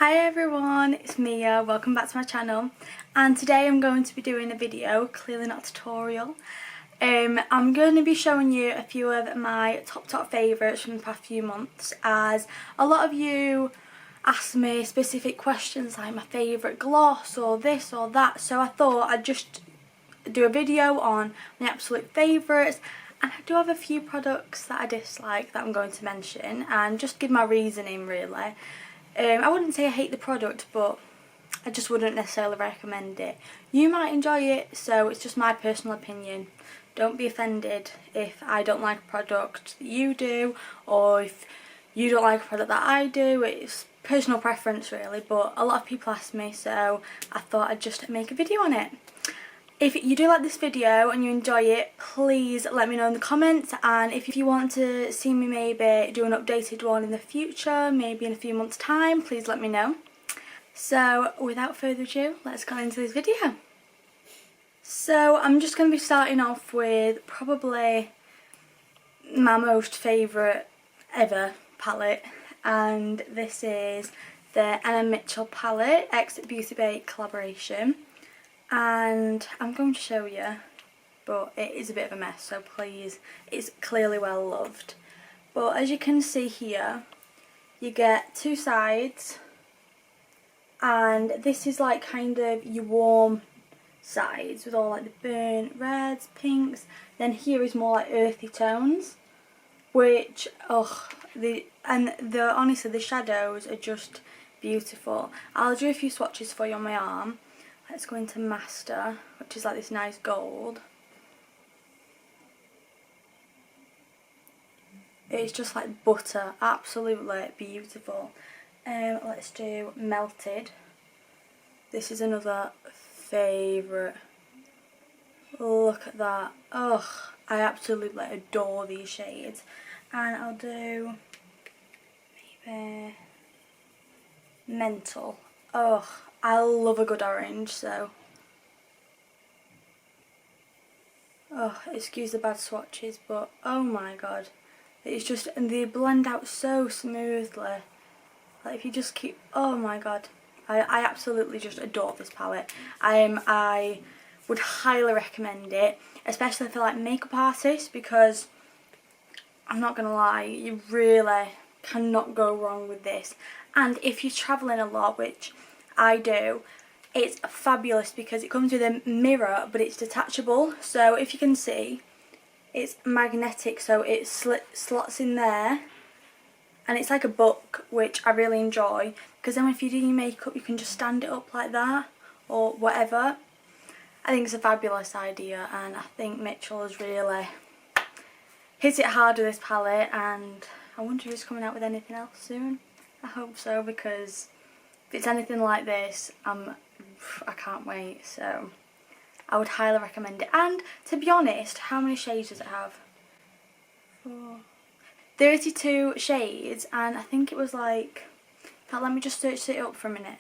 Hi everyone, it's Mia, welcome back to my channel, and today I'm going to be doing a video, clearly not a tutorial. I'm going to be showing you a few of my top favourites from the past few months, as a lot of you asked me specific questions like my favourite gloss or this or that, so I thought I'd just do a video on my absolute favourites. And I do have a few products that I dislike that I'm going to mention and just give my reasoning really. I wouldn't say I hate the product, but I just wouldn't necessarily recommend it. You might enjoy it, so it's just my personal opinion. Don't be offended if I don't like a product that you do, or if you don't like a product that I do. It's personal preference really, but a lot of people ask me, so I thought I'd just make a video on it. If you do like this video and you enjoy it, please let me know in the comments, and if you want to see me maybe do an updated one in the future, maybe in a few months time, please let me know. So without further ado, let's get into this video. So I'm just going to be starting off with probably my most favourite ever palette, and this is the mmmmitchel palette X Beauty Bay collaboration. And I'm going to show you, but it is a bit of a mess, so please, it's clearly well loved. But as you can see here, you get two sides, and this is like kind of your warm sides with all like the burnt reds, pinks. Then here is more like earthy tones, which honestly the shadows are just beautiful. I'll do a few swatches for you on my arm. Let's go into Master, which is like this nice gold. It's just like butter, absolutely beautiful. Let's do Melted. This is another favourite. Look at that. Ugh, I absolutely adore these shades. And I'll do maybe Mental. Ugh, I love a good orange, so excuse the bad swatches, but oh my god, it's just, and they blend out so smoothly. Like if you just keep, oh my god, I absolutely just adore this palette. I would highly recommend it, especially for like makeup artists, because I'm not gonna lie, you really cannot go wrong with this. And if you're traveling a lot, which I do, it's fabulous because it comes with a mirror, but it's detachable. So if you can see, it's magnetic, so it slots in there, and it's like a book, which I really enjoy, because then if you do your makeup you can just stand it up like that or whatever. I think it's a fabulous idea, and I think Mitchell has really hit it hard with this palette, and I wonder if it's coming out with anything else soon. I hope so, because if it's anything like this, I can't wait. So I would highly recommend it. And to be honest, how many shades does it have? 32 shades, and I think it was like, let me just search it up for a minute.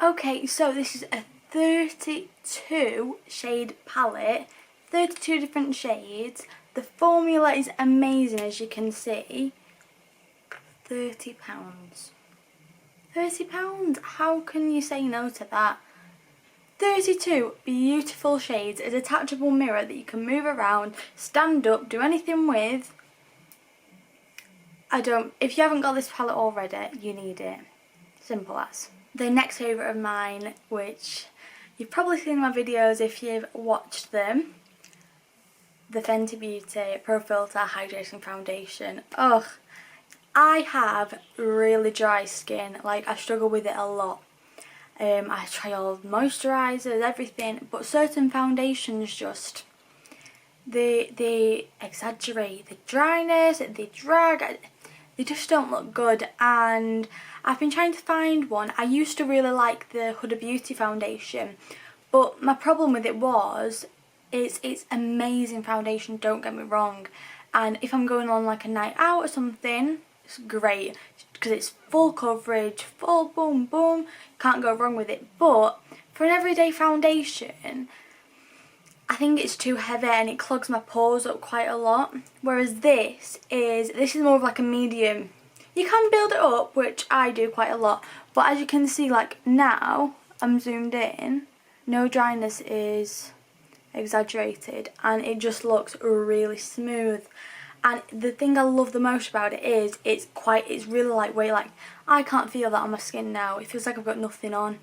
Okay, so this is a 32 shade palette, 32 different shades. The formula is amazing, as you can see. £30. £30? How can you say no to that? 32 beautiful shades, a detachable mirror that you can move around, stand up, do anything with. If you haven't got this palette already, you need it. Simple as. The next favourite of mine, which you've probably seen in my videos if you've watched them, the Fenty Beauty Pro Filter Hydrating Foundation. Ugh. I have really dry skin, like I struggle with it a lot. I try all moisturisers, everything, but certain foundations just, they exaggerate the dryness, they drag, they just don't look good. And I've been trying to find one. I used to really like the Huda Beauty foundation, but my problem with it was, it's amazing foundation, don't get me wrong, and if I'm going on like a night out or something, it's great because it's full coverage, full boom boom, can't go wrong with it. But for an everyday foundation, I think it's too heavy and it clogs my pores up quite a lot. Whereas this is more of like a medium you can build it up, which I do quite a lot, but as you can see, like now I'm zoomed in, no dryness is exaggerated and it just looks really smooth. And the thing I love the most about it is it's really lightweight. Like, I can't feel that on my skin now. It feels like I've got nothing on.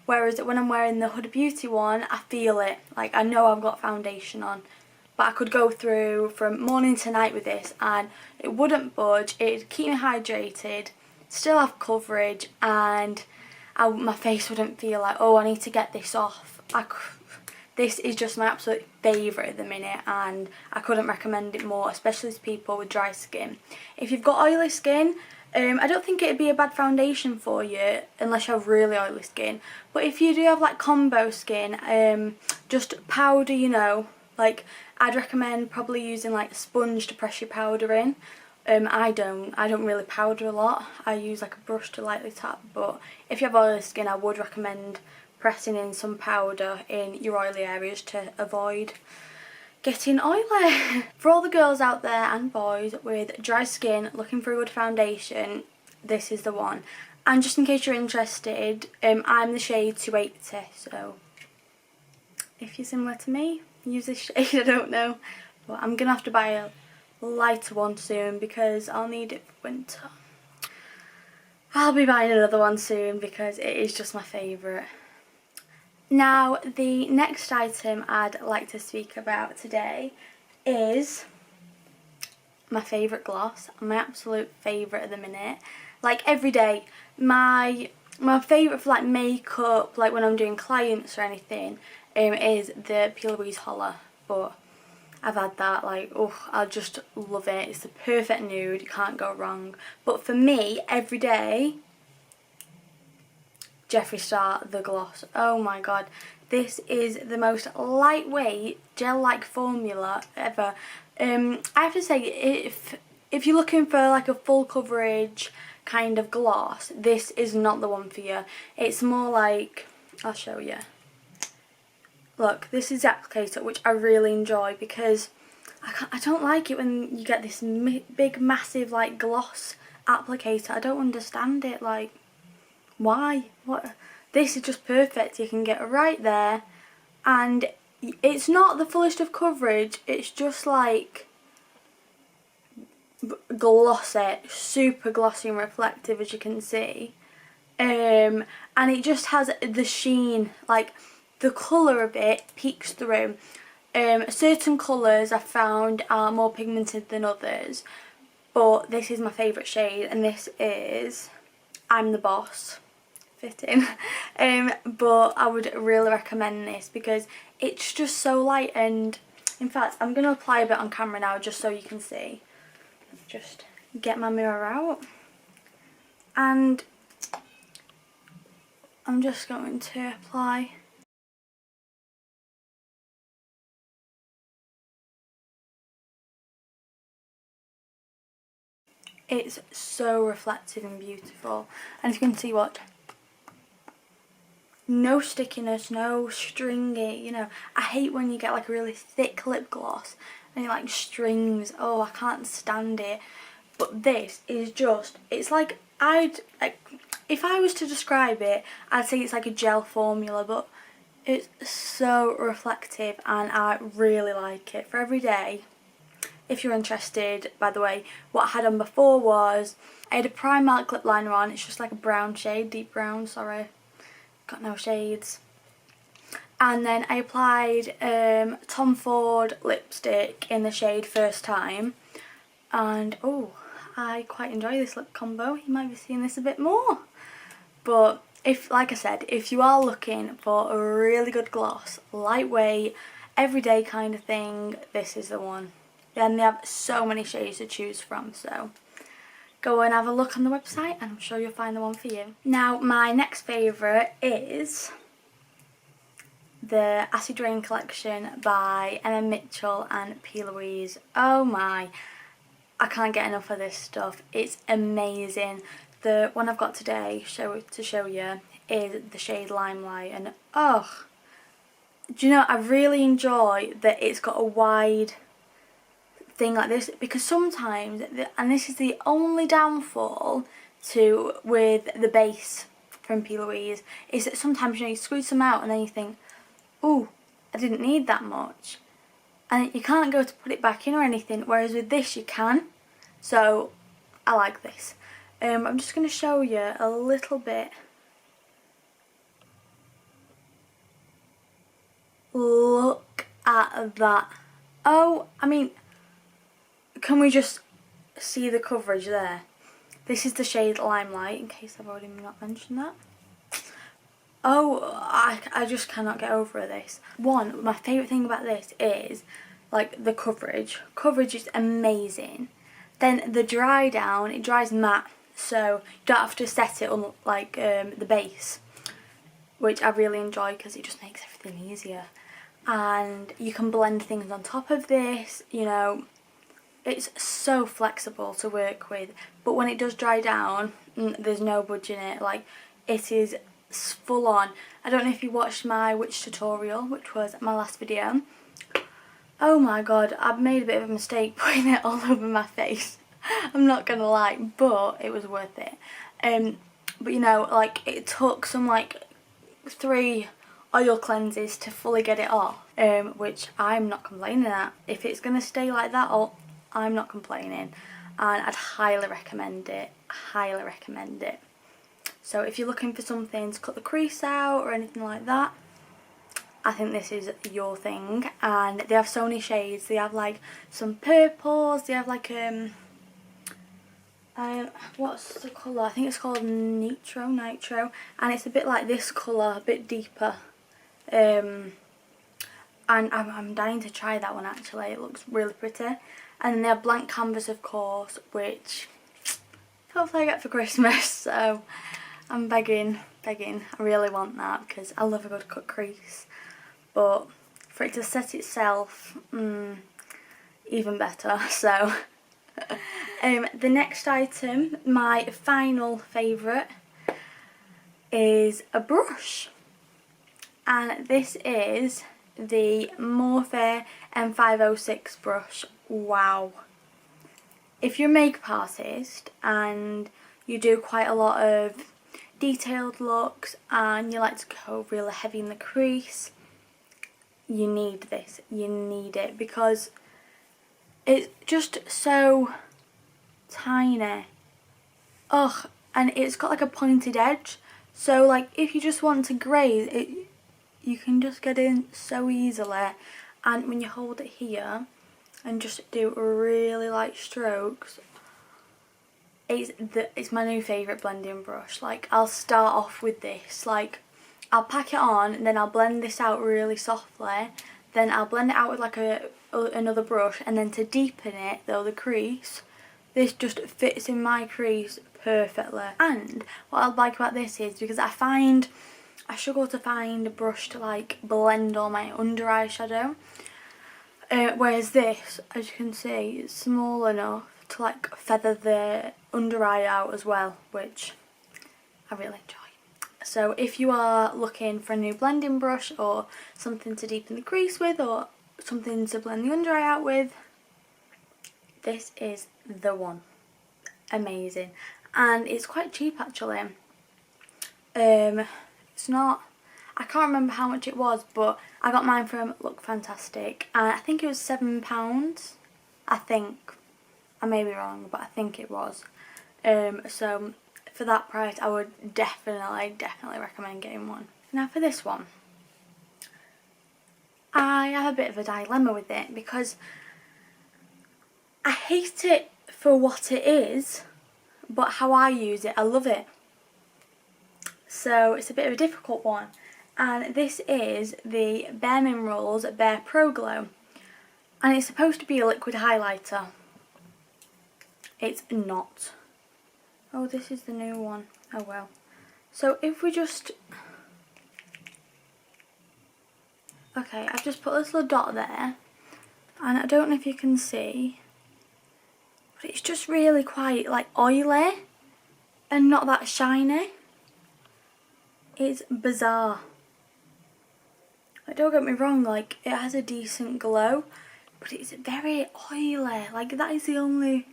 Whereas when I'm wearing the Huda Beauty one, I feel it. Like, I know I've got foundation on. But I could go through from morning to night with this and it wouldn't budge. It'd keep me hydrated, still have coverage, and my face wouldn't feel like, oh, I need to get this off. This is just my absolute favourite at the minute, and I couldn't recommend it more, especially to people with dry skin. If you've got oily skin, I don't think it'd be a bad foundation for you unless you have really oily skin. But if you do have like combo skin, just powder, you know, like I'd recommend probably using like a sponge to press your powder in. I don't really powder a lot. I use like a brush to lightly tap, but if you have oily skin, I would recommend pressing in some powder in your oily areas to avoid getting oily. For all the girls out there and boys with dry skin looking for a good foundation, this is the one. And just in case you're interested, I'm the shade 280, so if you're similar to me, use this shade. I don't know, but I'm gonna have to buy a lighter one soon because I'll need it for winter. I'll be buying another one soon because it is just my favourite. Now, the next item I'd like to speak about today is my favourite gloss, my absolute favourite at the minute. Like every day, my favourite for like makeup, like when I'm doing clients or anything, is the Plouise Holler. But I've had that, like, oh, I just love it. It's the perfect nude, you can't go wrong. But for me, every day, Jeffree Star, the gloss. Oh my god, this is the most lightweight gel-like formula ever. I have to say, if you're looking for like a full coverage kind of gloss, this is not the one for you. It's more like, I'll show you. Look, this is the applicator, which I really enjoy because I don't like it when you get this big massive like gloss applicator. I don't understand it, like, why? What? This is just perfect. You can get it right there, and it's not the fullest of coverage. It's just like glossy, super glossy and reflective, as you can see. And it just has the sheen, like the colour of it peeks through. Certain colours I found are more pigmented than others, but this is my favourite shade, and this is I'm the Boss. Fitting. But I would really recommend this because it's just so light, and in fact I'm going to apply a bit on camera now just so you can see. Just get my mirror out and I'm just going to apply. It's so reflective and beautiful, and if you can see, what, no stickiness, no stringy, you know. I hate when you get like a really thick lip gloss and it like strings. Oh, I can't stand it. But this is just, it's like, if I was to describe it, I'd say it's like a gel formula, but it's so reflective and I really like it for every day. If you're interested, by the way, what I had on before was, I had a Primark lip liner on. It's just like a brown shade, deep brown, sorry. Got no shades. And then I applied Tom Ford lipstick in the shade First Time. And oh, I quite enjoy this lip combo. You might be seeing this a bit more. But if, like I said, if you are looking for a really good gloss, lightweight, everyday kind of thing, this is the one. And they have so many shades to choose from, so go and have a look on the website and I'm sure you'll find the one for you. Now, my next favourite is the Acid Rain collection by mmmmitchel and Plouise. Oh my, I can't get enough of this stuff. It's amazing. The one I've got today to show you is the shade Limelight, and oh, do you know, I really enjoy that it's got a wide thing like this, because sometimes, and this is the only downfall with the base from Plouise, is that sometimes, you know, you squeeze them out and then you think, ooh, I didn't need that much, and you can't go to put it back in or anything, whereas with this you can. So I like this. I'm just going to show you a little bit. Look at that. Oh, I mean, can we just see the coverage there? This is the shade Limelight, in case I've already not mentioned that. Oh, I just cannot get over this. My favourite thing about this is, like, the coverage. Coverage is amazing. Then the dry down, it dries matte, so you don't have to set it on, like, the base, which I really enjoy because it just makes everything easier. And you can blend things on top of this, you know. It's so flexible to work with, but when it does dry down, there's no budging it. Like, it is full on. I don't know if you watched my witch tutorial, which was my last video. Oh my god, I've made a bit of a mistake putting it all over my face. I'm not gonna lie, but it was worth it. But you know, like, it took some like 3 oil cleanses to fully get it off, which I'm not complaining at. If it's gonna stay like that, I'm not complaining, and I'd highly recommend it. Highly recommend it. So if you're looking for something to cut the crease out or anything like that, I think this is your thing. And they have so many shades. They have like some purples. They have like what's the colour? I think it's called Nitro, and it's a bit like this colour, a bit deeper. And I'm dying to try that one actually. It looks really pretty. And they have blank canvas, of course, which hopefully I get for Christmas. So I'm begging. I really want that because I love a good cut crease. But for it to set itself, even better. So the next item, my final favourite, is a brush. And this is the Morphe M506 brush. Wow. If you're a makeup artist and you do quite a lot of detailed looks and you like to go really heavy in the crease, you need this. You need it because it's just so tiny. Ugh, and it's got like a pointed edge, so like if you just want to graze it, you can just get in so easily. And when you hold it here and just do really light strokes, it's my new favourite blending brush. Like, I'll start off with this, like I'll pack it on and then I'll blend this out really softly, then I'll blend it out with like another brush, and then to deepen it though, the crease, this just fits in my crease perfectly. And what I like about this is because I struggle to find a brush to like blend all my under eye shadow. Whereas this, as you can see, is small enough to like feather the under eye out as well, which I really enjoy. So if you are looking for a new blending brush or something to deepen the crease with or something to blend the under eye out with, this is the one. Amazing. And it's quite cheap actually. It's not, I can't remember how much it was, but I got mine from Look Fantastic and I think it was £7. I think. I may be wrong, but I think it was. So for that price I would definitely recommend getting one. Now for this one, I have a bit of a dilemma with it because I hate it for what it is, but how I use it, I love it. So it's a bit of a difficult one. And this is the bareminerals Bare Pro Glow. And it's supposed to be a liquid highlighter. It's not. Oh, this is the new one. Oh well. So if we just... Okay, I've just put this little dot there. And I don't know if you can see, but it's just really quite like oily and not that shiny. It's bizarre. Like, don't get me wrong, like it has a decent glow, but it's very oily. Like, that is the only...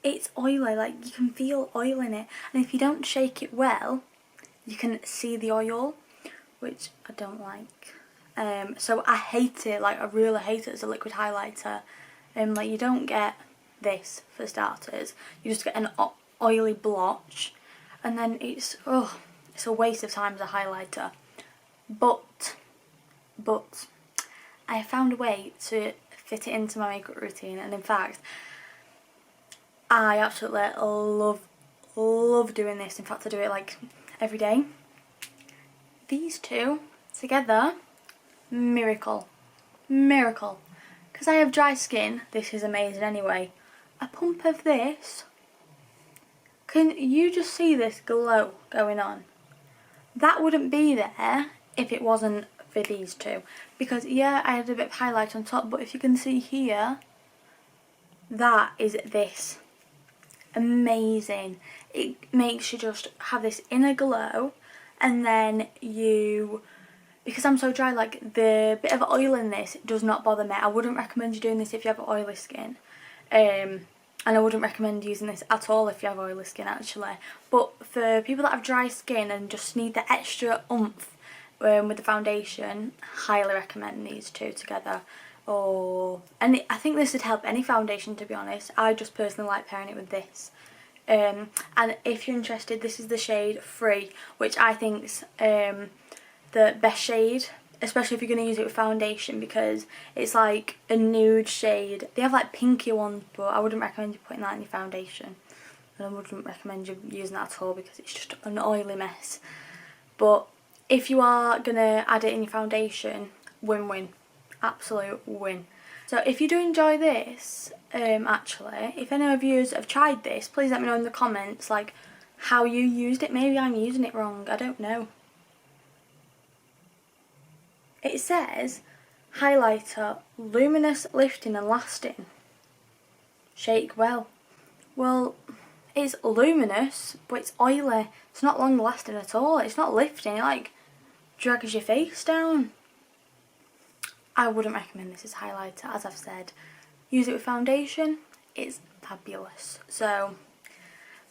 It's oily, like you can feel oil in it, and if you don't shake it well, you can see the oil, which I don't like. So I hate it, like I really hate it as a liquid highlighter. Like, you don't get this for starters, you just get an oily blotch, and then it's a waste of time as a highlighter. But I found a way to fit it into my makeup routine, and in fact I absolutely love doing this. In fact, I do it like every day. These two together, miracle. Because I have dry skin, this is amazing anyway. A pump of this, can you just see this glow going on? That wouldn't be there if it wasn't for these two. Because yeah, I had a bit of highlight on top, but if you can see here, that is this. Amazing. It makes you just have this inner glow, and then you, because I'm so dry, like the bit of oil in this does not bother me. I wouldn't recommend you doing this if you have oily skin, and I wouldn't recommend using this at all if you have oily skin actually. But for people that have dry skin and just need the extra oomph with the foundation, highly recommend these two together. And I think this would help any foundation, to be honest. I just personally like pairing it with this. And if you're interested, this is the shade Free, which I think's the best shade, especially if you're going to use it with foundation, because it's like a nude shade. They have like pinky ones, but I wouldn't recommend you putting that in your foundation, and I wouldn't recommend you using that at all because it's just an oily mess. But if you are going to add it in your foundation, win-win. Absolute win. So if you do enjoy this, actually, if any of you have tried this, please let me know in the comments, like, how you used it. Maybe I'm using it wrong, I don't know. It says, highlighter, luminous, lifting and lasting. Shake well. Well, it's luminous, but it's oily. It's not long lasting at all. It's not lifting, it like drags your face down. I wouldn't recommend this as a highlighter, as I've said. Use it with foundation, it's fabulous. So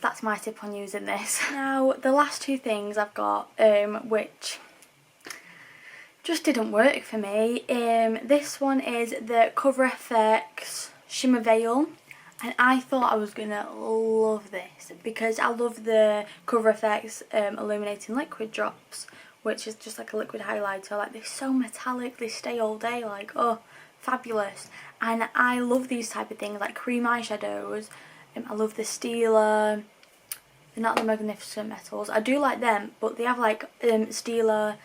that's my tip on using this. Now, the last two things I've got, which just didn't work for me. This one is the Cover FX Shimmer Veil, and I thought I was gonna love this because I love the Cover FX Illuminating Liquid Drops, which is just like a liquid highlighter. Like, they're so metallic, they stay all day, like, oh, fabulous. And I love these type of things, like cream eyeshadows. I love the Stila, they're not the Magnificent Metals, I do like them, but they have like Stila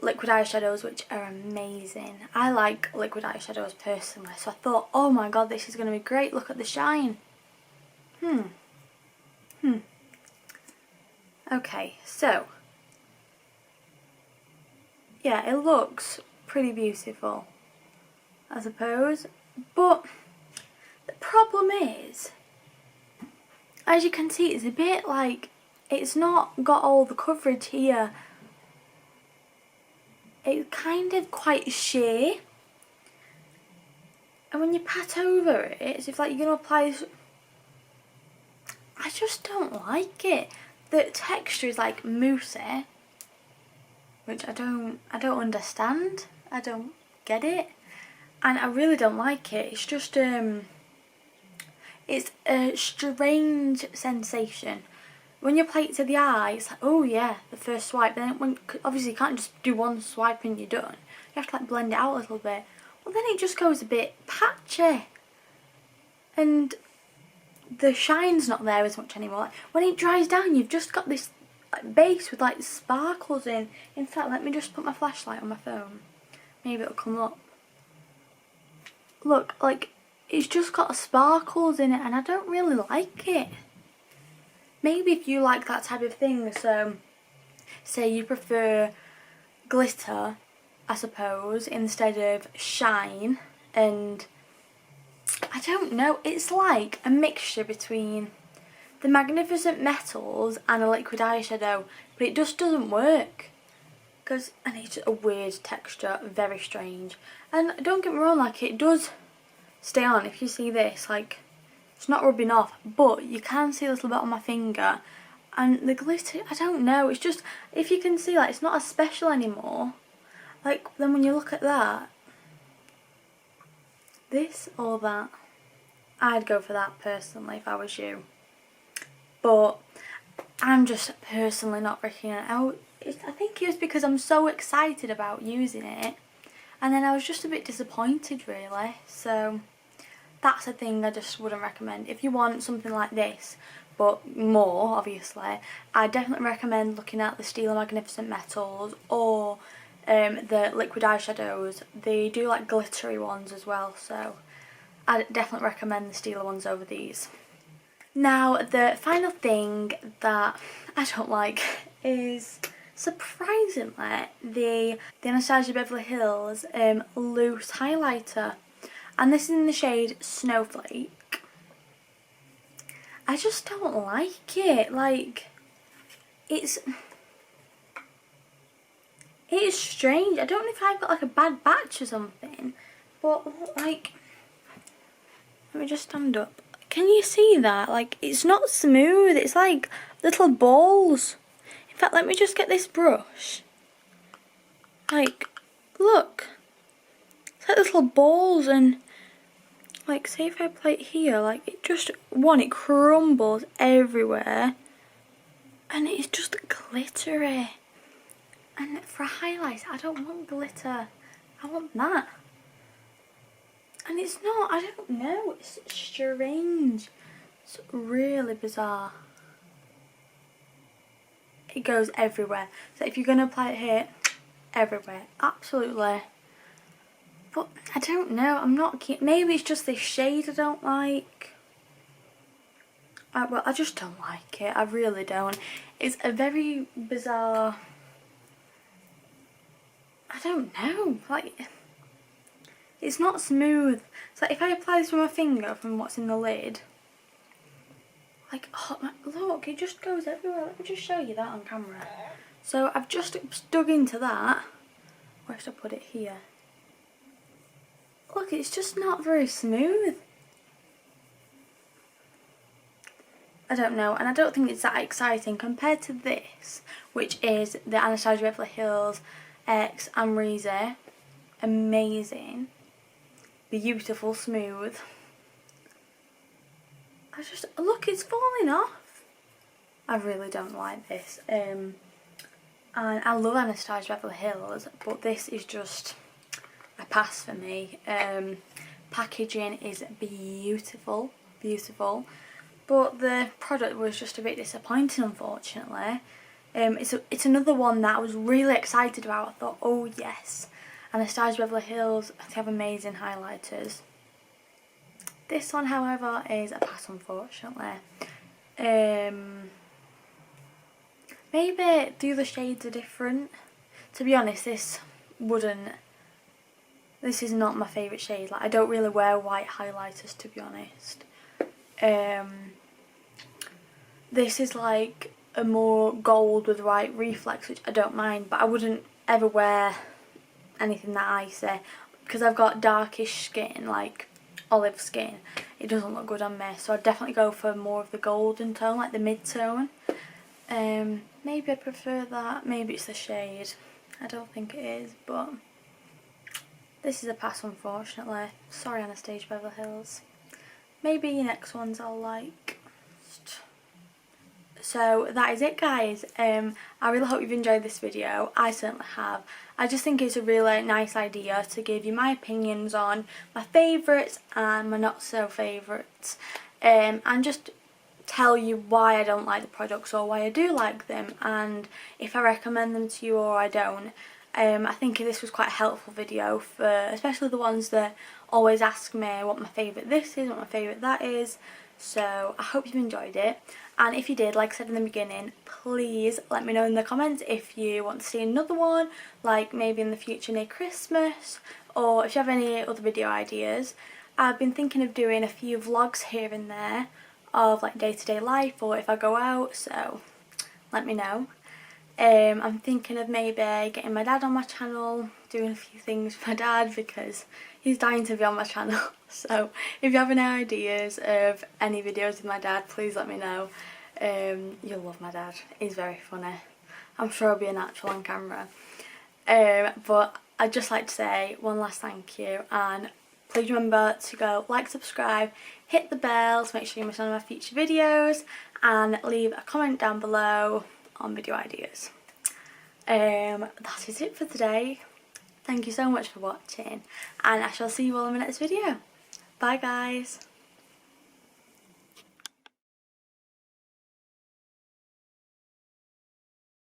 liquid eyeshadows which are amazing. I like liquid eyeshadows personally, so I thought, oh my god, this is going to be great, look at the shine. Okay, so yeah, it looks pretty beautiful, I suppose, but the problem is, as you can see, it's a bit like, it's not got all the coverage here. It's kind of quite sheer, and when you pat over it, it's if like you're going to apply this, I just don't like it. The texture is like moussey, which I don't understand. I don't get it, and I really don't like it. It's just it's a strange sensation. When you apply it to the eye, it's like, oh yeah, the first swipe. Then obviously you can't just do one swipe and you're done. You have to like blend it out a little bit. Well, then it just goes a bit patchy, and the shine's not there as much anymore. Like, when it dries down, you've just got this like base with like sparkles in. In fact, let me just put my flashlight on my phone. Maybe it'll come up. Look, like, it's just got sparkles in it, and I don't really like it. Maybe if you like that type of thing, so say you prefer glitter, I suppose, instead of shine, and I don't know, it's like a mixture between the Magnificent Metals and a liquid eyeshadow, but it just doesn't work. and it's a weird texture, very strange. And don't get me wrong, like it does stay on. If you see this, like it's not rubbing off, but you can see a little bit on my finger. And the glitter, I don't know, it's just, if you can see, like it's not as special anymore. Like then when you look at that, this or that, I'd go for that personally if I was you. But I'm just personally not breaking it out. I think it was because I'm so excited about using it, and then I was just a bit disappointed really. So that's a thing I just wouldn't recommend. If you want something like this, but more obviously, I definitely recommend looking at the Stila Magnificent Metals or the liquid eyeshadows. They do like glittery ones as well, so I definitely recommend the Stila ones over these. Now the final thing that I don't like is, surprisingly, the Anastasia Beverly Hills loose highlighter, and this is in the shade Snowflake. I just don't like it. Like it is strange. I don't know if I've got like a bad batch or something, but like, let me just stand up. Can you see that? Like, it's not smooth. It's like little balls. In fact, let me just get this brush. Like, look. It's like little balls, and like, say if I apply it here, like it just, it crumbles everywhere. And it's just glittery. And for a highlight, I don't want glitter. I want that. And it's not, I don't know, it's strange. It's really bizarre. It goes everywhere. So if you're going to apply it here, everywhere, absolutely. But I don't know, I'm not keen. Maybe it's just this shade I don't like. Well, I just don't like it, I really don't. It's a very bizarre, I don't know, like, it's not smooth. So if I apply this with my finger from what's in the lid, like, oh, look, it just goes everywhere. Let me just show you that on camera. So I've just dug into that. Where should I put it? Here. Look, it's just not very smooth. I don't know, and I don't think it's that exciting compared to this, which is the Anastasia Beverly Hills X Amrezy. Amazing. Beautiful, smooth. I just, look, it's falling off. I really don't like this. And I love Anastasia Beverly Hills, but this is just a pass for me. Packaging is beautiful, beautiful, but the product was just a bit disappointing, unfortunately. It's another one that I was really excited about. I thought, oh yes, Anastasia Beverly Hills, they have amazing highlighters. This one, however, is a pass, unfortunately. Maybe the other shades are different. To be honest, this is not my favourite shade. Like, I don't really wear white highlighters, to be honest. This is like a more gold with white reflex, which I don't mind, but I wouldn't ever wear anything that icy because I've got darkish skin, like olive skin. It doesn't look good on me, so I'd definitely go for more of the golden tone, like the mid-tone. Maybe I prefer that. Maybe it's the shade. I don't think it is, but this is a pass, unfortunately. Sorry, Anastasia Beverly Hills. Maybe your next ones I'll like. So that is it, guys. I really hope you've enjoyed this video. I certainly have. I just think it's a really nice idea to give you my opinions on my favourites and my not so favourites, and just tell you why I don't like the products or why I do like them, and if I recommend them to you or I don't. I think this was quite a helpful video for especially the ones that always ask me what my favourite this is, what my favourite that is. So I hope you've enjoyed it, and if you did, like I said in the beginning, please let me know in the comments if you want to see another one, like maybe in the future near Christmas, or if you have any other video ideas. I've been thinking of doing a few vlogs here and there of like day-to-day life or if I go out, so let me know. I'm thinking of maybe getting my dad on my channel, doing a few things with my dad because he's dying to be on my channel. So if you have any ideas of any videos with my dad, please let me know. You'll love my dad, he's very funny. I'm sure he'll be a natural on camera. But I'd just like to say one last thank you, and please remember to go like, subscribe, hit the bell to make sure you miss none of my future videos, and leave a comment down below on video ideas. That is it for today. Thank you so much for watching, and I shall see you all in my next video. Bye guys.